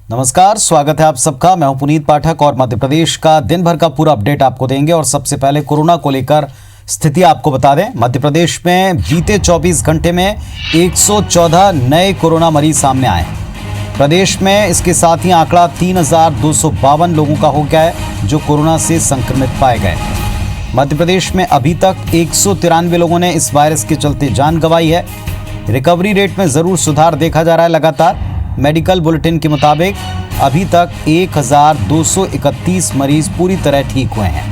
नमस्कार, स्वागत है आप सबका। मैं हूं पुनीत पाठक और मध्य प्रदेश का दिन भर का पूरा अपडेट आपको देंगे। और सबसे पहले कोरोना को लेकर स्थिति आपको बता दें। मध्य प्रदेश में बीते 24 घंटे में 114 नए कोरोना मरीज सामने आए। प्रदेश में इसके साथ ही आंकड़ा 3252 लोगों का हो गया है जो कोरोना से संक्रमित पाए गए। मध्य प्रदेश में अभी तक 193 लोगों ने इस वायरस के चलते जान गंवाई है। रिकवरी रेट में जरूर सुधार देखा जा रहा है लगातार। मेडिकल बुलेटिन के मुताबिक अभी तक 1231 मरीज पूरी तरह ठीक हुए हैं।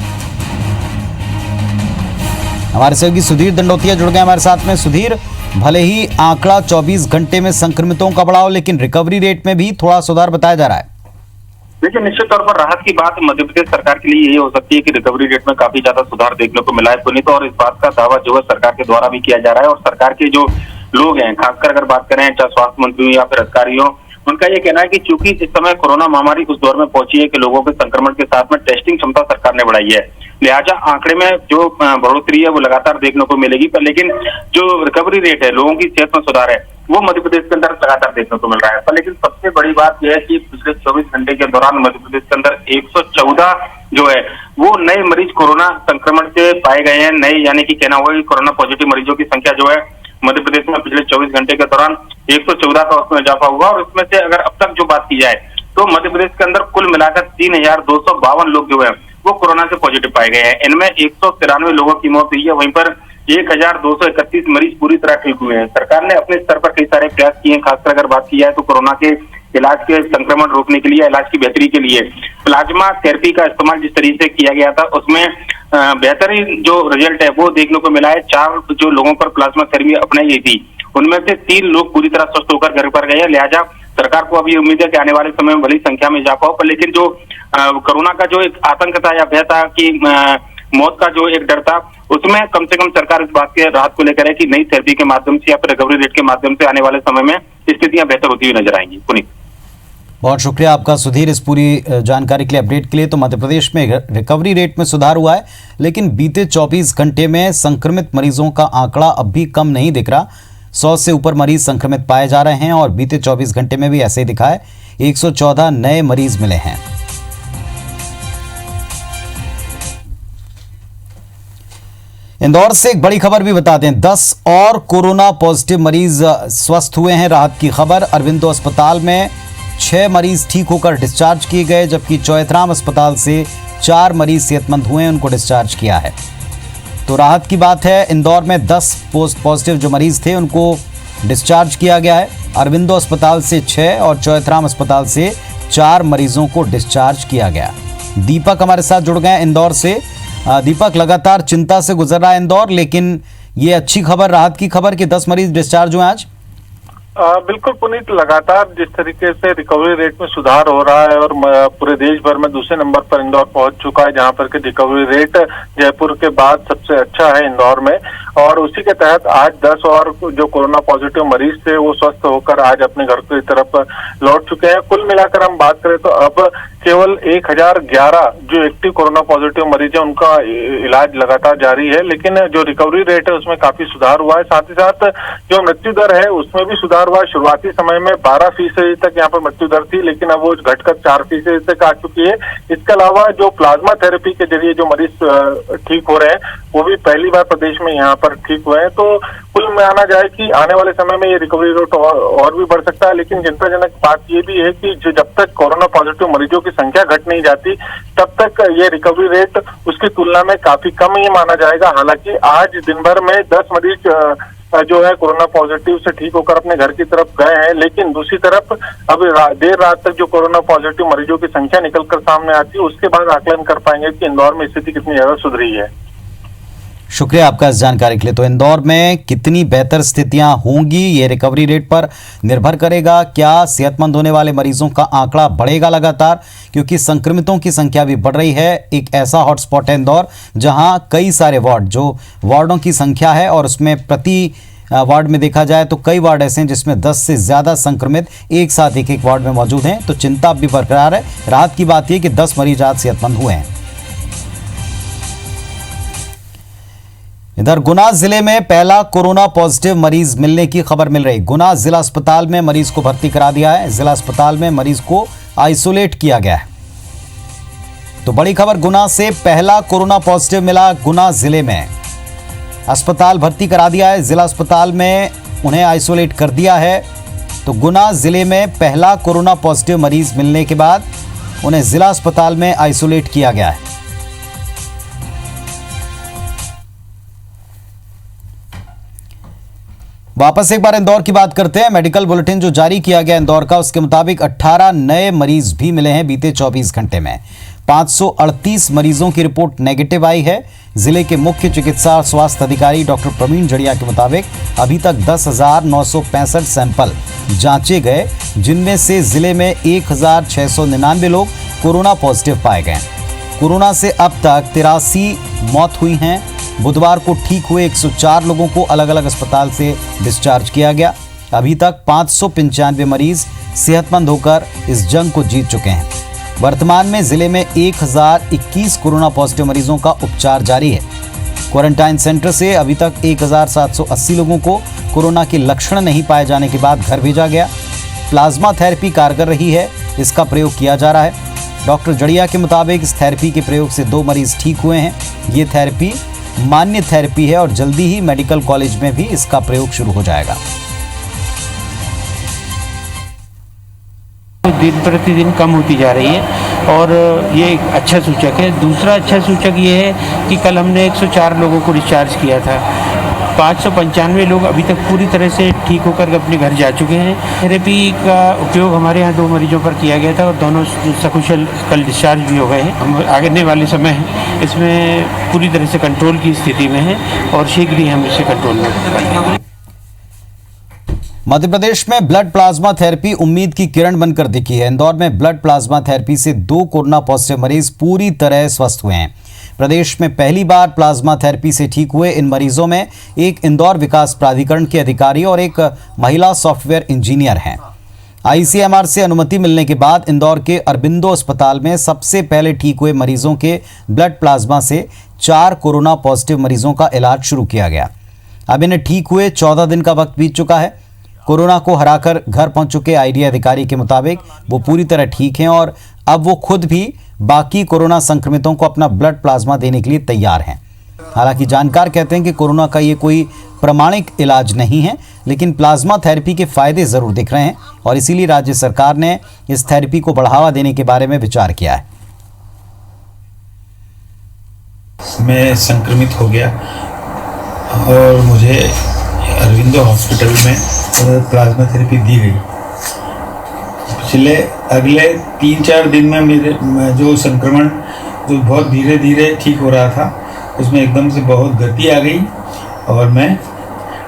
हमारे सहयोगी सुधीर दंडोतिया जुड़ गए हमारे साथ में। सुधीर, भले ही आंकड़ा 24 घंटे में संक्रमितों का बढ़ा हो, लेकिन रिकवरी रेट में भी थोड़ा सुधार बताया जा रहा है। देखिए, निश्चित तौर पर राहत की बात मध्य प्रदेश सरकार के लिए यही हो सकती है कि रिकवरी रेट में काफी ज्यादा सुधार देखने को मिला है पुनीत। और इस बात का दावा जो है सरकार के द्वारा भी किया जा रहा है। और सरकार के जो लोग हैं, खासकर अगर बात करें चाहे स्वास्थ्य मंत्री हो या फिर अधिकारी हो, उनका ये कहना है कि चूंकि इस समय कोरोना महामारी उस दौर में पहुंची है कि लोगों के संक्रमण के साथ में टेस्टिंग क्षमता सरकार ने बढ़ाई है, लिहाजा आंकड़े में जो बढ़ोतरी है वो लगातार देखने को मिलेगी। पर लेकिन जो रिकवरी रेट है, लोगों की सेहत में सुधार है, वो मध्य प्रदेश के अंदर लगातार देखने को मिल रहा है। पर लेकिन सबसे बड़ी बात यह है कि पिछले 24 घंटे के दौरान मध्य प्रदेश के अंदर 114 जो है वो नए मरीज कोरोना संक्रमण से पाए गए हैं। नए यानी कि कहना होगा कि कोरोना पॉजिटिव मरीजों की संख्या जो है मध्य प्रदेश में पिछले 24 घंटे के दौरान 114 का उसमें इजाफा हुआ। और इसमें से अगर अब तक जो बात की जाए तो मध्य प्रदेश के अंदर कुल मिलाकर 3252 लोग जो है वो कोरोना से पॉजिटिव पाए गए हैं। इनमें 193 लोगों की मौत हुई है, वहीं पर 1231 मरीज पूरी तरह ठीक हुए हैं। सरकार ने अपने स्तर पर कई सारे प्रयास किए हैं। खासकर अगर बात की जाए तो कोरोना के इलाज के संक्रमण रोकने के लिए, इलाज की बेहतरी के लिए प्लाज्मा थेरेपी का इस्तेमाल जिस तरीके से किया गया था, उसमें बेहतरीन जो रिजल्ट है वो देखने को मिला है। 4 जो लोगों पर प्लाज्मा थेरेपी अपनाई गई थी, उनमें से 3 लोग पूरी तरह स्वस्थ होकर घर पर गए हैं। लिहाजा सरकार को अभी उम्मीद है कि आने वाले समय में बड़ी संख्या में इजाफा हो। पर लेकिन जो कोरोना का जो एक आतंक था या भय था कि मौत का जो एक डर था, उसमें कम से कम सरकार इस बात के राहत को लेकर है कि नई थेरेपी के माध्यम से या फिर रिकवरी रेट के माध्यम से आने वाले समय में स्थितियां बेहतर होती हुई नजर आएंगी। पुनीत, बहुत शुक्रिया आपका सुधीर इस पूरी जानकारी के लिए, अपडेट के लिए। तो मध्य प्रदेश में रिकवरी रेट में सुधार हुआ है, लेकिन बीते 24 घंटे में संक्रमित मरीजों का आंकड़ा अब भी कम नहीं दिख रहा। 100 से ऊपर मरीज संक्रमित पाए जा रहे हैं और बीते 24 घंटे में भी ऐसे ही दिखा है। 114 नए मरीज मिले हैं। इंदौर से एक बड़ी खबर भी बता दें। 10 और कोरोना पॉजिटिव मरीज स्वस्थ हुए हैं। राहत की खबर, अरविंदो अस्पताल में 6 मरीज ठीक होकर डिस्चार्ज किए गए, जबकि चौथराम अस्पताल से 4 मरीज सेहतमंद हुए हैं, उनको डिस्चार्ज किया है। तो राहत की बात है। इंदौर में 10 पॉजिटिव जो मरीज थे उनको डिस्चार्ज किया गया है। अरविंदो अस्पताल से 6 और चौथराम अस्पताल से 4 मरीजों को डिस्चार्ज किया गया। दीपक हमारे साथ जुड़ गए इंदौर से। दीपक, लगातार चिंता से गुजर रहा है इंदौर, लेकिन ये अच्छी खबर, राहत की खबर कि 10 मरीज डिस्चार्ज हुए आज। बिल्कुल पुनीत, लगातार जिस तरीके से रिकवरी रेट में सुधार हो रहा है और पूरे देश भर में दूसरे नंबर पर इंदौर पहुंच चुका है, जहां पर के रिकवरी रेट जयपुर के बाद सबसे अच्छा है इंदौर में। और उसी के तहत आज 10 और जो कोरोना पॉजिटिव मरीज थे वो स्वस्थ होकर आज अपने घर की तरफ लौट चुके हैं। कुल मिलाकर हम बात करें तो अब केवल 1011 जो एक्टिव कोरोना पॉजिटिव मरीज है उनका इलाज लगातार जारी है, लेकिन जो रिकवरी रेट है उसमें काफी सुधार हुआ है। साथ ही साथ जो मृत्यु दर है उसमें भी सुधार हुआ। शुरुआती समय में 12% तक यहाँ पर मृत्यु दर थी, लेकिन अब वो घटकर 4% तक आ चुकी है। इसके अलावा जो प्लाज्मा थेरेपी के जरिए जो मरीज ठीक हो रहे हैं वो भी पहली बार प्रदेश में यहाँ पर ठीक हुए हैं। तो कुल माना जाए कि आने वाले समय में ये रिकवरी रेट और भी बढ़ सकता है। लेकिन चिंताजनक बात ये भी है कि जब तक कोरोना पॉजिटिव मरीजों की संख्या घट नहीं जाती तब तक ये रिकवरी रेट उसकी तुलना में काफी कम ही माना जाएगा। हालांकि आज दिन भर में 10 मरीज जो है कोरोना पॉजिटिव से ठीक होकर अपने घर की तरफ गए हैं, लेकिन दूसरी तरफ अब देर रात तक जो कोरोना पॉजिटिव मरीजों की संख्या निकलकर सामने आती है उसके बाद आकलन कर पाएंगे कि इंदौर में स्थिति कितनी ज्यादा सुधरी है। शुक्रिया आपका इस जानकारी के लिए। तो इंदौर में कितनी बेहतर स्थितियां होंगी ये रिकवरी रेट पर निर्भर करेगा। क्या सेहतमंद होने वाले मरीजों का आंकड़ा बढ़ेगा लगातार, क्योंकि संक्रमितों की संख्या भी बढ़ रही है। एक ऐसा हॉटस्पॉट है इंदौर जहां कई सारे वार्ड, जो वार्डों की संख्या है और उसमें प्रति वार्ड में देखा जाए तो कई वार्ड ऐसे हैं जिसमें 10 से ज़्यादा संक्रमित एक साथ एक वार्ड में मौजूद हैं। तो चिंता भी बरकरार है। राहत की बात यह कि 10 मरीज आज सेहतमंद हुए हैं। इधर गुना जिले में पहला कोरोना पॉजिटिव मरीज मिलने की खबर मिल रही। गुना जिला अस्पताल में मरीज को भर्ती करा दिया है। जिला अस्पताल में मरीज को आइसोलेट किया गया है। तो बड़ी खबर गुना से, पहला कोरोना पॉजिटिव मिला गुना जिले में। अस्पताल भर्ती करा दिया है, जिला अस्पताल में उन्हें आइसोलेट कर दिया है। तो गुना जिले में पहला कोरोना पॉजिटिव मरीज मिलने के बाद उन्हें जिला अस्पताल में आइसोलेट किया गया है। वापस एक बार इंदौर की बात करते हैं। मेडिकल बुलेटिन जो जारी किया गया इंदौर का, उसके मुताबिक 18 नए मरीज भी मिले हैं बीते 24 घंटे में। 538 मरीजों की रिपोर्ट नेगेटिव आई है। जिले के मुख्य चिकित्सा और स्वास्थ्य अधिकारी डॉक्टर प्रवीण जड़िया के मुताबिक अभी तक 10,965 सैंपल जांचे गए, जिनमें से जिले में 1,699 लोग कोरोना पॉजिटिव पाए गए। कोरोना से अब तक 83 मौत हुई हैं। बुधवार को ठीक हुए 104 लोगों को अलग अलग अस्पताल से डिस्चार्ज किया गया। अभी तक 595 मरीज सेहतमंद होकर इस जंग को जीत चुके हैं। वर्तमान में जिले में 1021 कोरोना पॉजिटिव मरीजों का उपचार जारी है। क्वारंटाइन सेंटर से अभी तक 1780 लोगों को कोरोना के लक्षण नहीं पाए जाने के बाद घर भेजा गया। प्लाज्मा थेरेपी कारगर रही है, इसका प्रयोग किया जा रहा है। डॉक्टर जड़िया के मुताबिक इस थेरेपी के प्रयोग से 2 मरीज ठीक हुए हैं। ये थेरेपी मान्य थेरेपी है और जल्दी ही मेडिकल कॉलेज में भी इसका प्रयोग शुरू हो जाएगा। दिन प्रतिदिन कम होती जा रही है और ये एक अच्छा सूचक है। दूसरा अच्छा सूचक ये है कि कल हमने 104 लोगों को डिस्चार्ज किया था। 595 लोग अभी तक पूरी तरह से ठीक होकर अपने घर जा चुके हैं। थेरेपी का उपयोग हमारे यहाँ 2 मरीजों पर किया गया था और दोनों सकुशल कल डिस्चार्ज भी हो गए हैं। हम आने वाले समय इसमें पूरी तरह से कंट्रोल की स्थिति में है और शीघ्र ही हम इसे कंट्रोल में करेंगे। मध्य प्रदेश में ब्लड प्लाज्मा थेरेपी उम्मीद की किरण बनकर दिखी है। इंदौर में ब्लड प्लाज्मा थेरेपी से 2 कोरोना पॉजिटिव मरीज पूरी तरह स्वस्थ हुए हैं। प्रदेश में पहली बार प्लाज्मा थेरेपी से ठीक हुए इन मरीजों में एक इंदौर विकास प्राधिकरण के अधिकारी और एक महिला सॉफ्टवेयर इंजीनियर हैं। आईसीएमआर से अनुमति मिलने के बाद इंदौर के अरबिंदो अस्पताल में सबसे पहले ठीक हुए मरीजों के ब्लड प्लाज्मा से 4 कोरोना पॉजिटिव मरीजों का इलाज शुरू किया गया। अब इन्हें ठीक हुए 14 दिन का वक्त बीत चुका है। कोरोना को हराकर घर पहुंच चुके आईडी अधिकारी के मुताबिक वो पूरी तरह ठीक हैं और अब वो खुद भी बाकी कोरोना संक्रमितों को अपना ब्लड प्लाज्मा देने के लिए तैयार हैं। हालांकि जानकार कहते हैं कि कोरोना का ये कोई प्रमाणिक इलाज नहीं है, लेकिन प्लाज्मा थेरेपी के फायदे जरूर दिख रहे हैं और इसीलिए राज्य सरकार ने इस थेरेपी को बढ़ावा देने के बारे में विचार किया है। मैं संक्रमित हो गया और मुझे अरविंदो हॉस्पिटल में प्लाज्मा थेरेपी दी गई। पिछले अगले 3-4 दिन में मेरे जो संक्रमण जो बहुत धीरे धीरे ठीक हो रहा था, उसमें एकदम से बहुत गति आ गई और मैं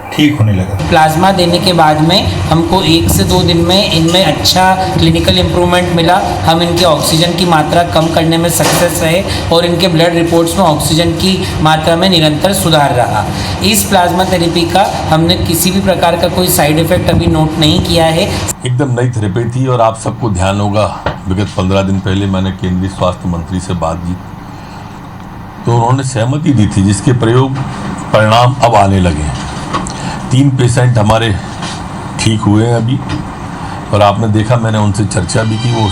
ठीक होने लगा। प्लाज्मा देने के बाद में हमको 1 से 2 दिन में इनमें अच्छा क्लिनिकल इम्प्रूवमेंट मिला। हम इनके ऑक्सीजन की मात्रा कम करने में सक्सेस रहे और इनके ब्लड रिपोर्ट्स में ऑक्सीजन की मात्रा में निरंतर सुधार रहा। इस प्लाज्मा थेरेपी का हमने किसी भी प्रकार का कोई साइड इफेक्ट अभी नोट नहीं किया है। एकदम नई थेरेपी थी और आप सबको ध्यान होगा, विगत 15 दिन पहले मैंने केंद्रीय स्वास्थ्य मंत्री से बात की तो उन्होंने सहमति दी थी, जिसके प्रयोग परिणाम अब आने लगे हैं। 3 पेशेंट हमारे ठीक हुए हैं अभी और आपने देखा, मैंने उनसे चर्चा भी की। वो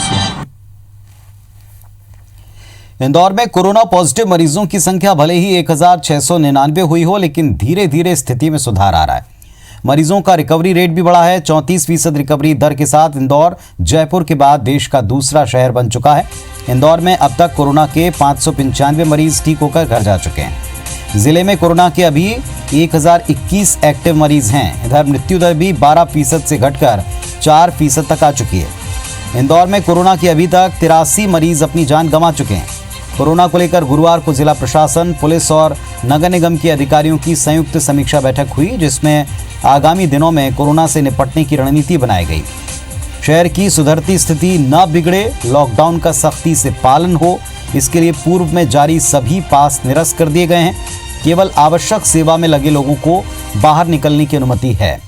इंदौर में कोरोना पॉजिटिव मरीजों की संख्या भले ही 1,699 हुई हो, लेकिन धीरे धीरे स्थिति में सुधार आ रहा है। मरीजों का रिकवरी रेट भी बढ़ा है। 34% रिकवरी दर के साथ इंदौर जयपुर के बाद देश का दूसरा शहर बन चुका है। इंदौर में अब तक कोरोना के 595 मरीज ठीक होकर घर जा चुके हैं। जिले में कोरोना के अभी 1021 एक्टिव मरीज हैं। इधर मृत्यु दर भी 12% से घटकर 4% तक आ चुकी है। इंदौर में कोरोना के अभी तक 83 मरीज अपनी जान गंवा चुके हैं। कोरोना को लेकर गुरुवार को जिला प्रशासन, पुलिस और नगर निगम के अधिकारियों की संयुक्त समीक्षा बैठक हुई, जिसमें आगामी दिनों में कोरोना से निपटने की रणनीति बनाई गई। शहर की सुधरती स्थिति न बिगड़े, लॉकडाउन का सख्ती से पालन हो, इसके लिए पूर्व में जारी सभी पास निरस्त कर दिए गए हैं। केवल आवश्यक सेवा में लगे लोगों को बाहर निकलने की अनुमति है।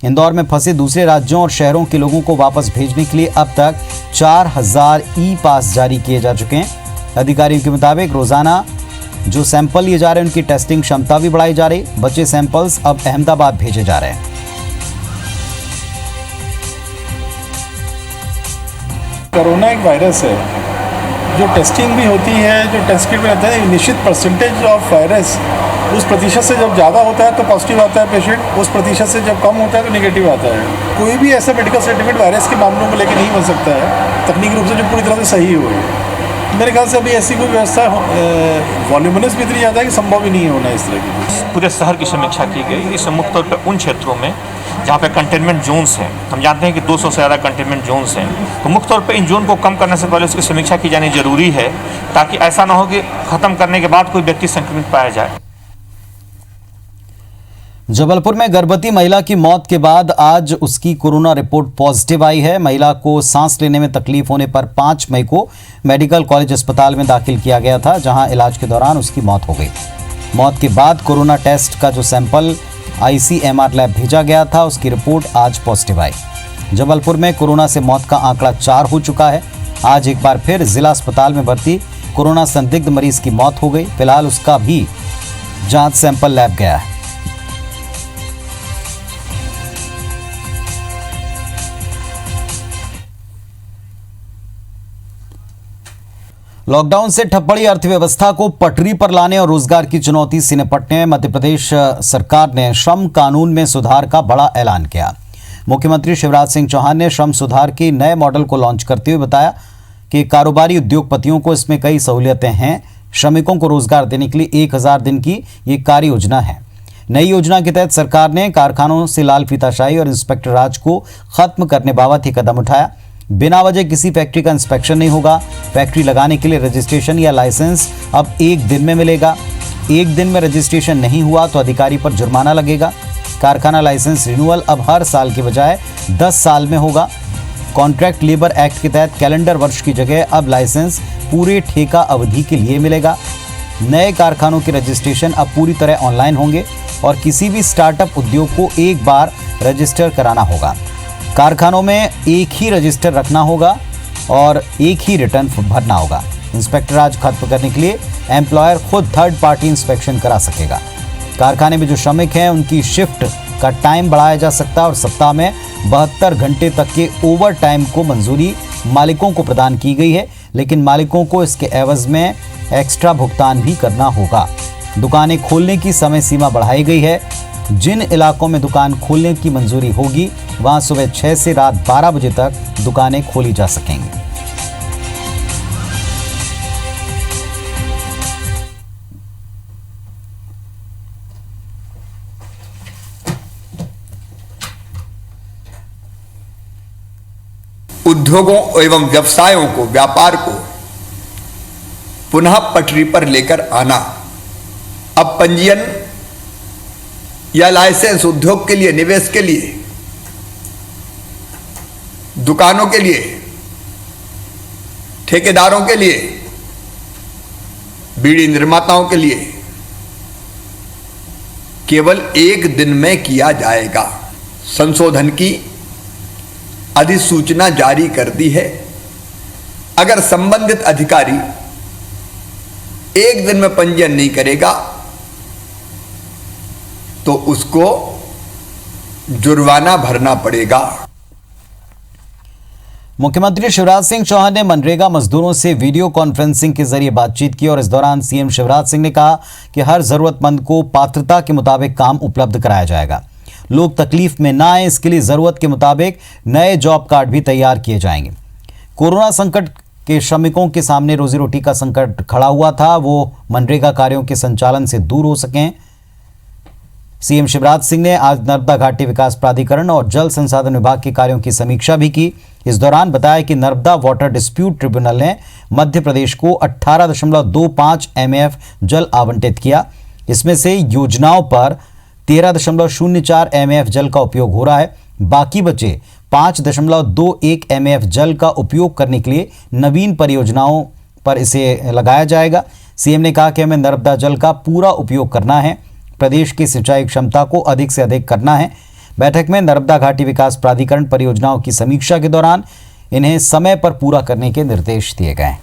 इंदौर में फंसे दूसरे राज्यों और शहरों के लोगों को वापस भेजने के लिए अब तक 4000 ई पास जारी किए जा चुके हैं। अधिकारियों के मुताबिक रोजाना जो सैंपल लिए जा रहे हैं, उनकी टेस्टिंग क्षमता भी बढ़ाई जा रही। बचे सैंपल्स अब अहमदाबाद भेजे जा रहे हैं। कोरोना एक वायरस है, जो टेस्टिंग भी होती है, जो टेस्ट किट में रहता है, निश्चित परसेंटेज ऑफ वायरस उस प्रतिशत से जब ज़्यादा होता है तो पॉजिटिव आता है पेशेंट, उस प्रतिशत से जब कम होता है तो नेगेटिव आता है। कोई भी ऐसा मेडिकल सर्टिफिकेट वायरस के मामलों को लेकर नहीं बन सकता है तकनीकी रूप से जो पूरी तरह से सही हो। मेरे ख्याल से अभी ऐसी कोई व्यवस्था वॉल्यूमिनस भी इतनी ज़्यादा है कि संभव ही नहीं होना इस तरह की। पूरे शहर की समीक्षा की गई। इसमें मुख्य तौर पर उन क्षेत्रों में जहाँ पे कंटेनमेंट जोन्स हैं, हम जानते हैं कि 200 से ज़्यादा कंटेनमेंट जोन्स हैं, तो मुख्य तौर पे इन जोन को कम करने से पहले उसकी समीक्षा की जानी जरूरी है, ताकि ऐसा ना हो कि ख़त्म करने के बाद कोई व्यक्ति संक्रमित पाया जाए। जबलपुर में गर्भवती महिला की मौत के बाद आज उसकी कोरोना रिपोर्ट पॉजिटिव आई है। महिला को सांस लेने में तकलीफ होने पर 5 मई को मेडिकल कॉलेज अस्पताल में दाखिल किया गया था, जहां इलाज के दौरान उसकी मौत हो गई। मौत के बाद कोरोना टेस्ट का जो सैंपल ICMR लैब भेजा गया था, उसकी रिपोर्ट आज पॉजिटिव आई। जबलपुर में कोरोना से मौत का आंकड़ा 4 हो चुका है। आज एक बार फिर जिला अस्पताल में भर्ती कोरोना संदिग्ध मरीज की मौत हो गई। फिलहाल उसका भी जांच सैंपल लैब गया है। लॉकडाउन से ठप पड़ी अर्थव्यवस्था को पटरी पर लाने और रोजगार की चुनौती से निपटने में मध्य प्रदेश सरकार ने श्रम कानून में सुधार का बड़ा ऐलान किया। मुख्यमंत्री शिवराज सिंह चौहान ने श्रम सुधार के नए मॉडल को लॉन्च करते हुए बताया कि कारोबारी उद्योगपतियों को इसमें कई सहूलियतें हैं। श्रमिकों को रोजगार देने के लिए 1000 दिन की ये कार्य योजना है। नई योजना के तहत सरकार ने कारखानों से लाल फीताशाही और इंस्पेक्टर राज को खत्म करने बाबत ही कदम उठाया। बिना वजह किसी फैक्ट्री का इंस्पेक्शन नहीं होगा। फैक्ट्री लगाने के लिए रजिस्ट्रेशन या लाइसेंस अब 1 दिन में मिलेगा। 1 दिन में रजिस्ट्रेशन नहीं हुआ तो अधिकारी पर जुर्माना लगेगा। कारखाना लाइसेंस रिन्यूअल अब हर साल के बजाय 10 साल में होगा। कॉन्ट्रैक्ट लेबर एक्ट के तहत कैलेंडर वर्ष की जगह अब लाइसेंस पूरे ठेका अवधि के लिए मिलेगा। नए कारखानों के रजिस्ट्रेशन अब पूरी तरह ऑनलाइन होंगे और किसी भी स्टार्टअप उद्योग को एक बार रजिस्टर कराना होगा। कारखानों में एक ही रजिस्टर रखना होगा और एक ही रिटर्न भरना होगा। इंस्पेक्टर राज खत्म करने के लिए एम्प्लॉयर खुद थर्ड पार्टी इंस्पेक्शन करा सकेगा। कारखाने में जो श्रमिक हैं उनकी शिफ्ट का टाइम बढ़ाया जा सकता है और सप्ताह में 72 घंटे तक के ओवर टाइम को मंजूरी मालिकों को प्रदान की गई है, लेकिन मालिकों को इसके एवज में एक्स्ट्रा भुगतान भी करना होगा। दुकानें खोलने की समय सीमा बढ़ाई गई है। जिन इलाकों में दुकान खोलने की मंजूरी होगी वहां सुबह 6 से रात 12 बजे तक दुकानें खोली जा सकेंगी। उद्योगों एवं व्यवसायों को, व्यापार को पुनः पटरी पर लेकर आना। अब पंजीयन या लाइसेंस उद्योग के लिए, निवेश के लिए, दुकानों के लिए, ठेकेदारों के लिए, बीड़ी निर्माताओं के लिए केवल 1 दिन में किया जाएगा। संशोधन की अधिसूचना जारी कर दी है। अगर संबंधित अधिकारी 1 दिन में पंजीयन नहीं करेगा तो उसको जुर्माना भरना पड़ेगा। मुख्यमंत्री शिवराज सिंह चौहान ने मनरेगा मजदूरों से वीडियो कॉन्फ्रेंसिंग के जरिए बातचीत की और इस दौरान सीएम शिवराज सिंह ने कहा कि हर जरूरतमंद को पात्रता के मुताबिक काम उपलब्ध कराया जाएगा। लोग तकलीफ में ना आए, इसके लिए जरूरत के मुताबिक नए जॉब कार्ड भी तैयार किए जाएंगे। कोरोना संकट के श्रमिकों के सामने रोजी रोटी का संकट खड़ा हुआ था, वो मनरेगा कार्यों के संचालन से दूर हो सकें। सीएम शिवराज सिंह ने आज नर्मदा घाटी विकास प्राधिकरण और जल संसाधन विभाग के कार्यों की समीक्षा भी की। इस दौरान बताया कि नर्मदा वाटर डिस्प्यूट ट्रिब्यूनल ने मध्य प्रदेश को 18.25 MAF जल आवंटित किया। इसमें से योजनाओं पर 13.04 MAF जल का उपयोग हो रहा है। बाकी बचे 5.21 MAF जल का उपयोग करने के लिए नवीन परियोजनाओं पर इसे लगाया जाएगा। सीएम ने कहा कि हमें नर्मदा जल का पूरा उपयोग करना है, प्रदेश की सिंचाई क्षमता को अधिक से अधिक करना है। बैठक में नर्मदा घाटी विकास प्राधिकरण परियोजनाओं की समीक्षा के दौरान इन्हें समय पर पूरा करने के निर्देश दिए गए।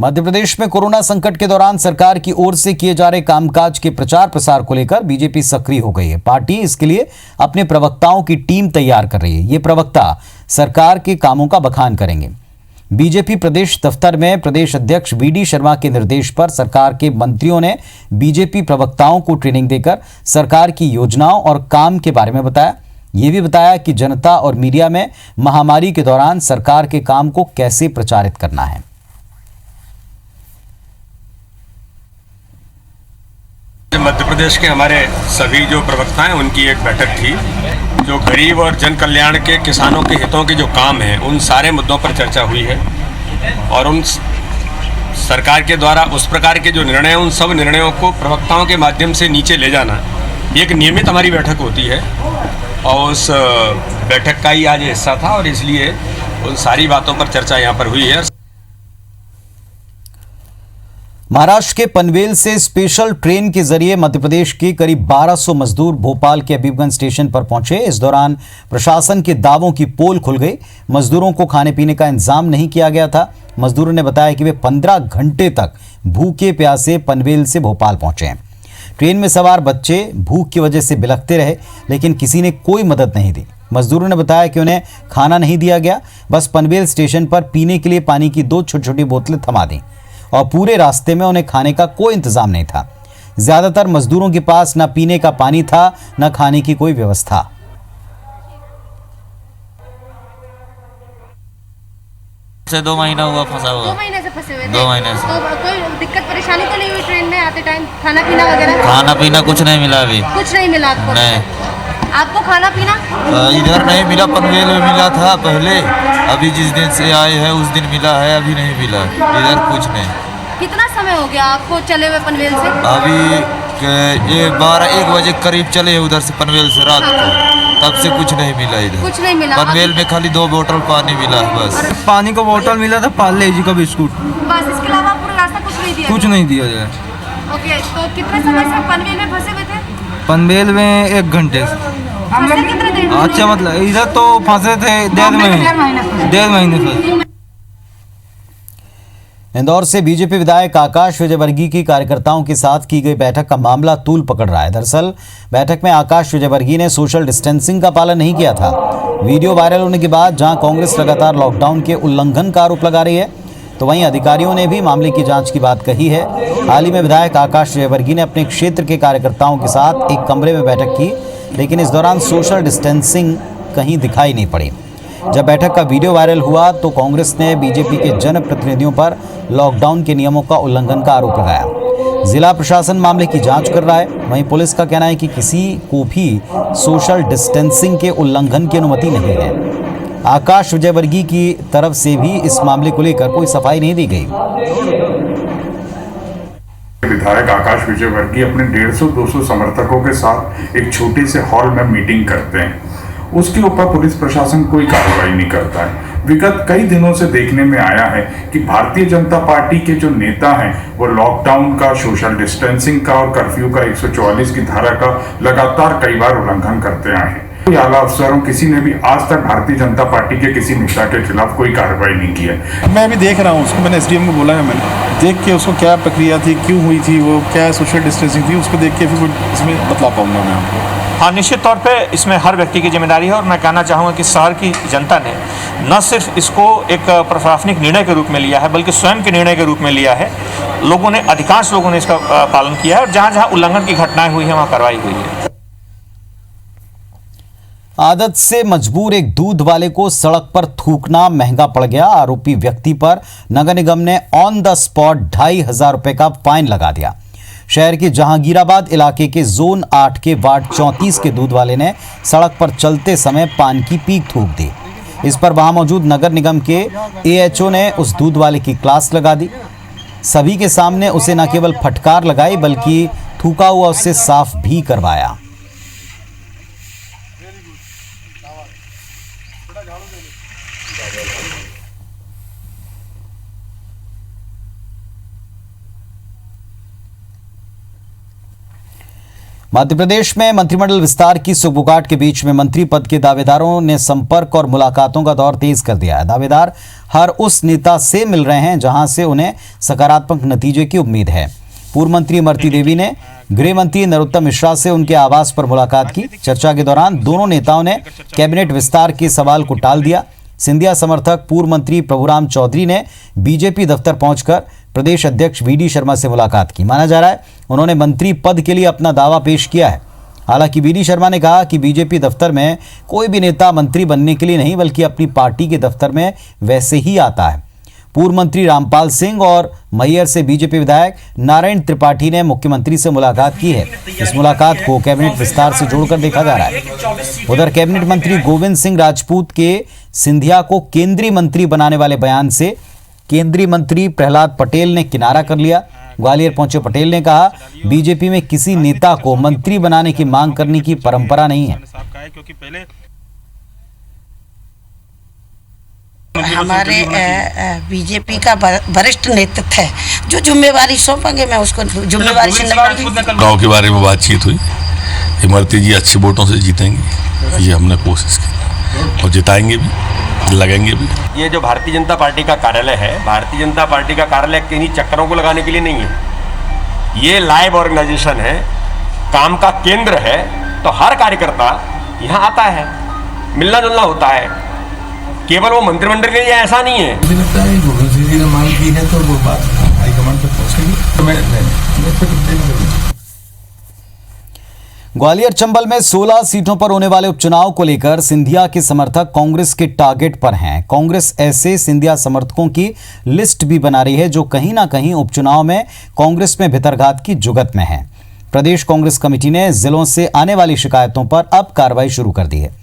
मध्य प्रदेश में कोरोना संकट के दौरान सरकार की ओर से किए जा रहे कामकाज के प्रचार प्रसार को लेकर बीजेपी सक्रिय हो गई है। पार्टी इसके लिए अपने प्रवक्ताओं की टीम तैयार कर रही है। ये प्रवक्ता सरकार के कामों का बखान करेंगे। बीजेपी प्रदेश दफ्तर में प्रदेश अध्यक्ष वीडी शर्मा के निर्देश पर सरकार के मंत्रियों ने बीजेपी प्रवक्ताओं को ट्रेनिंग देकर सरकार की योजनाओं और काम के बारे में बताया। ये भी बताया कि जनता और मीडिया में महामारी के दौरान सरकार के काम को कैसे प्रचारित करना है। मध्य प्रदेश के हमारे सभी जो प्रवक्ता हैं उनकी एक बैठक थी, जो गरीब और जन कल्याण के किसानों के हितों के जो काम हैं उन सारे मुद्दों पर चर्चा हुई है और उन सरकार के द्वारा उस प्रकार के जो निर्णय हैं उन सब निर्णयों को प्रवक्ताओं के माध्यम से नीचे ले जाना ये एक नियमित हमारी बैठक होती है और उस बैठक का ही आज हिस्सा था और इसलिए उन सारी बातों पर चर्चा यहाँ पर हुई है। महाराष्ट्र के पनवेल से स्पेशल ट्रेन के जरिए मध्य प्रदेश के करीब 1200 मजदूर भोपाल के हबीबगंज स्टेशन पर पहुंचे। इस दौरान प्रशासन के दावों की पोल खुल गई। मजदूरों को खाने पीने का इंतजाम नहीं किया गया था। मजदूरों ने बताया कि वे 15 घंटे तक भूखे प्यासे पनवेल से भोपाल पहुंचे हैं। ट्रेन में सवार बच्चे भूख की वजह से बिलखते रहे, लेकिन किसी ने कोई मदद नहीं दी। मजदूरों ने बताया कि उन्हें खाना नहीं दिया गया, बस पनवेल स्टेशन पर पीने के लिए पानी की 2 छोटी छोटी बोतलें थमा दी और पूरे रास्ते में उन्हें खाने का कोई इंतजाम नहीं था। ज्यादातर मजदूरों के पास न पीने का पानी था न खाने की कोई व्यवस्था। से 2 महीना हुआ फंसा हुआ। 2 महीने से फंसे हुए थे। 2 महीने से। तो कोई दिक्कत परेशानी तो नहीं हुई ट्रेन में आते टाइम? खाना पीना वगैरह? खाना पीना कुछ नहीं मिला अभी। कुछ नहीं मिला आपको? नहीं। आपको खाना पीना? इधर नहीं मिला, पनवेल में मिला था पहले। अभी जिस दिन से आए हैं उस दिन मिला है, अभी नहीं मिला। इधर कुछ नहीं। कितना समय हो गया आपको चले हुए पनवेल से? अभी ये 12-1 बजे करीब चले उधर से पनवेल से रात को, तब से कुछ नहीं मिला इधर। कुछ नहीं मिला? पनवेल में खाली 2 बोतल पानी मिला बस। पानी का बोतल मिला था, पार्ले जी का बिस्कुट, बस। इसके अलावा पूरा रास्ता कुछ नहीं दिया? कुछ नहीं दिया जाए। ओके, तो कितने समय से पनवेल में फंसे हुए थे? पनवेल में 1 घंटे से। फंसे कितने देर? अच्छा, मतलब इधर तो फंसे थे 1.5 महीने से। इंदौर से बीजेपी विधायक आकाश विजयवर्गीय की कार्यकर्ताओं के साथ की गई बैठक का मामला तूल पकड़ रहा है। दरअसल बैठक में आकाश विजयवर्गीय ने सोशल डिस्टेंसिंग का पालन नहीं किया था। वीडियो वायरल होने के बाद जहां कांग्रेस लगातार लॉकडाउन के उल्लंघन का आरोप लगा रही है, तो वहीं अधिकारियों ने भी मामले की जांच की बात कही है। हाल ही में विधायक आकाश विजयवर्गीय ने अपने क्षेत्र के कार्यकर्ताओं के साथ एक कमरे में बैठक की, लेकिन इस दौरान सोशल डिस्टेंसिंग कहीं दिखाई नहीं पड़ी। जब बैठक का वीडियो वायरल हुआ तो कांग्रेस ने बीजेपी के जनप्रतिनिधियों पर लॉकडाउन के नियमों का उल्लंघन का आरोप लगाया। जिला प्रशासन मामले की जांच कर रहा है। वहीं पुलिस का कहना है कि किसी को भी सोशल डिस्टेंसिंग के उल्लंघन की अनुमति नहीं है। आकाश विजयवर्गीय की तरफ से भी इस मामले को लेकर कोई सफाई नहीं दी गई। विधायक आकाश विजयवर्गीय अपने 150-200 समर्थकों के साथ एक छोटे से हॉल में मीटिंग करते हैं। उसके ऊपर पुलिस प्रशासन कोई कार्रवाई नहीं करता है। विगत कई दिनों से देखने में आया है कि भारतीय जनता पार्टी के जो नेता हैं वो लॉकडाउन का, सोशल डिस्टेंसिंग का और कर्फ्यू का 144 की धारा का लगातार कई बार उल्लंघन करते आए हैं। कोई आला अफसरों किसी ने भी आज तक भारतीय जनता पार्टी के किसी नेता के खिलाफ कोई कार्रवाई नहीं की है। मैं अभी देख रहा हूँ उसको, मैंने एसडीएम को बोला है, मैंने देख के उसको क्या प्रक्रिया थी, क्यों हुई थी, वो क्या सोशल डिस्टेंसिंग थी, उसको देख के फिर इसमें बतला पाऊंगा मैं आपको। हाँ, निश्चित तौर पे इसमें हर व्यक्ति की जिम्मेदारी है और मैं कहना चाहूँगा कि शहर की जनता ने न सिर्फ इसको एक प्रशासनिक निर्णय के रूप में लिया है बल्कि स्वयं के निर्णय के रूप में लिया है। लोगों ने, अधिकांश लोगों ने इसका पालन किया है और जहाँ जहाँ उल्लंघन की घटनाएं हुई हैं वहाँ कार्रवाई हुई है। आदत से मजबूर एक दूध वाले को सड़क पर थूकना महंगा पड़ गया। आरोपी व्यक्ति पर नगर निगम ने ऑन द स्पॉट 2,500 रुपए का फाइन लगा दिया। शहर के जहांगीराबाद इलाके के जोन 8 के वार्ड 34 के दूध वाले ने सड़क पर चलते समय पान की पीक थूक दी। इस पर वहां मौजूद नगर निगम के एएचओ ने उस दूध वाले की क्लास लगा दी। सभी के सामने उसे न केवल फटकार लगाई बल्कि थूका हुआ उससे साफ भी करवाया। मध्य प्रदेश में मंत्रिमंडल विस्तार की सुगबुगाहट के बीच में मंत्री पद के दावेदारों ने संपर्क और मुलाकातों का दौर तेज कर दिया है। दावेदार हर उस नेता से मिल रहे हैं जहां से उन्हें सकारात्मक नतीजे की उम्मीद है। पूर्व मंत्री इमरती देवी ने गृह मंत्री नरोत्तम मिश्रा से उनके आवास पर मुलाकात की। चर्चा के दौरान दोनों नेताओं ने कैबिनेट विस्तार के सवाल को टाल दिया। सिंधिया समर्थक पूर्व मंत्री प्रभुराम चौधरी ने बीजेपी दफ्तर पहुंचकर प्रदेश अध्यक्ष वीडी शर्मा से मुलाकात की। माना जा रहा है उन्होंने मंत्री पद के लिए अपना दावा पेश किया है। हालांकि वीडी शर्मा ने कहा कि बीजेपी दफ्तर में कोई भी नेता मंत्री बनने के लिए नहीं बल्कि अपनी पार्टी के दफ्तर में वैसे ही आता है। पूर्व मंत्री रामपाल सिंह और मैहर से बीजेपी विधायक नारायण त्रिपाठी ने मुख्यमंत्री से मुलाकात की है। इस मुलाकात को कैबिनेट विस्तार से जोड़कर देखा जा रहा है। उधर कैबिनेट मंत्री गोविंद सिंह राजपूत के सिंधिया को केंद्रीय मंत्री बनाने वाले बयान से केंद्रीय मंत्री प्रहलाद पटेल ने किनारा कर लिया। ग्वालियर पहुंचे पटेल ने कहा, बीजेपी में किसी नेता को मंत्री बनाने की मांग करने की परंपरा नहीं है। हमारे बीजेपी का वरिष्ठ नेतृत्व है, जो जिम्मेवारी सौंपेंगे मैं उसको जिम्मेवारी से निभाऊंगी। गांव के बारे में बातचीत हुई, इमरती जी अच्छे वोटों से जीतेंगे, ये हमने कोशिश की और जिताएंगे भी, लगेंगे भी। ये जो भारतीय जनता पार्टी का कार्यालय है, भारतीय जनता पार्टी का कार्यालय किन्हीं चक्करों को लगाने के लिए नहीं है। ये लाइव ऑर्गेनाइजेशन है, काम का केंद्र है। तो हर कार्यकर्ता यहाँ आता है, मिलना जुलना होता है, केवल वो मंत्रिमंडल के लिए ऐसा नहीं है। मुझे लगता है गोविंद सिंह जी ने मांग की है तो वो बात हाईकमान तक पहुंचेगी। तो मैं ग्वालियर चंबल में 16 सीटों पर होने वाले उपचुनाव को लेकर सिंधिया के समर्थक कांग्रेस के टारगेट पर हैं। कांग्रेस ऐसे सिंधिया समर्थकों की लिस्ट भी बना रही है जो कहीं ना कहीं उपचुनाव में कांग्रेस में भितरघात की जुगत में है। प्रदेश कांग्रेस कमेटी ने जिलों से आने वाली शिकायतों पर अब कार्रवाई शुरू कर दी है।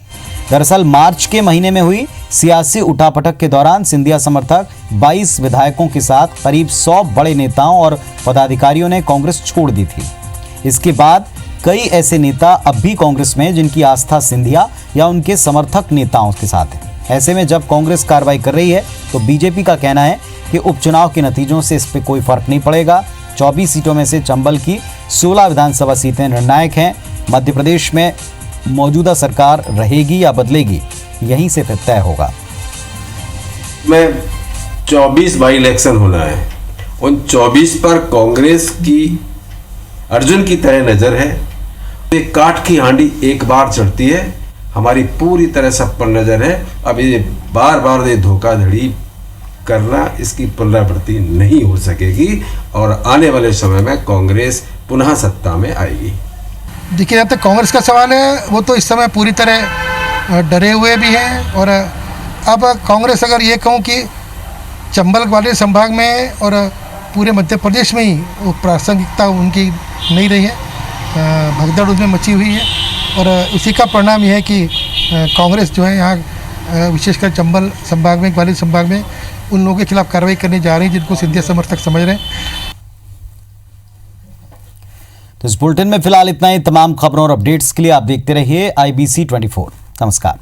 दरअसल मार्च के महीने में हुई सियासी उठापटक के दौरान सिंधिया समर्थक 22 विधायकों के साथ करीब 100 बड़े नेताओं और पदाधिकारियों ने कांग्रेस छोड़ दी थी। इसके बाद कई ऐसे नेता अब भी कांग्रेस में जिनकी आस्था सिंधिया या उनके समर्थक नेताओं के साथ है। ऐसे में जब कांग्रेस कार्रवाई कर रही है तो बीजेपी का कहना है कि उपचुनाव के नतीजों से इस पर कोई फर्क नहीं पड़ेगा। 24 सीटों में से चंबल की 16 विधानसभा सीटें निर्णायक हैं। मध्य प्रदेश में मौजूदा सरकार रहेगी या बदलेगी, यहीं से फिर तय होगा। में 24 बाई इलेक्शन होना है, उन 24 पर कांग्रेस की अर्जुन की तरह नजर है। एक काठ की हांडी एक बार चढ़ती है, हमारी पूरी तरह सब पर नजर है। अब ये बार बार ये धोखाधड़ी करना, इसकी पुनरावृत्ति नहीं हो सकेगी और आने वाले समय में कांग्रेस पुनः सत्ता में आएगी। देखिए, जहाँ तक कांग्रेस का सवाल है वो तो इस समय पूरी तरह डरे हुए भी हैं। और अब कांग्रेस अगर ये कहूँ कि चंबल ग्वालियर संभाग में और पूरे मध्य प्रदेश में ही वो प्रासंगिकता उनकी नहीं रही है, भगदड़ उसमें मची हुई है। और उसी का परिणाम यह है कि कांग्रेस जो है यहाँ विशेषकर चंबल संभाग में, ग्वालियर संभाग में उन लोगों के खिलाफ कार्रवाई करने जा रही है जिनको सिंधिया समर्थक समझ रहे हैं। तो इस बुलेटिन में फिलहाल इतना ही। तमाम खबरों और अपडेट्स के लिए आप देखते रहिए IBC 24। नमस्कार।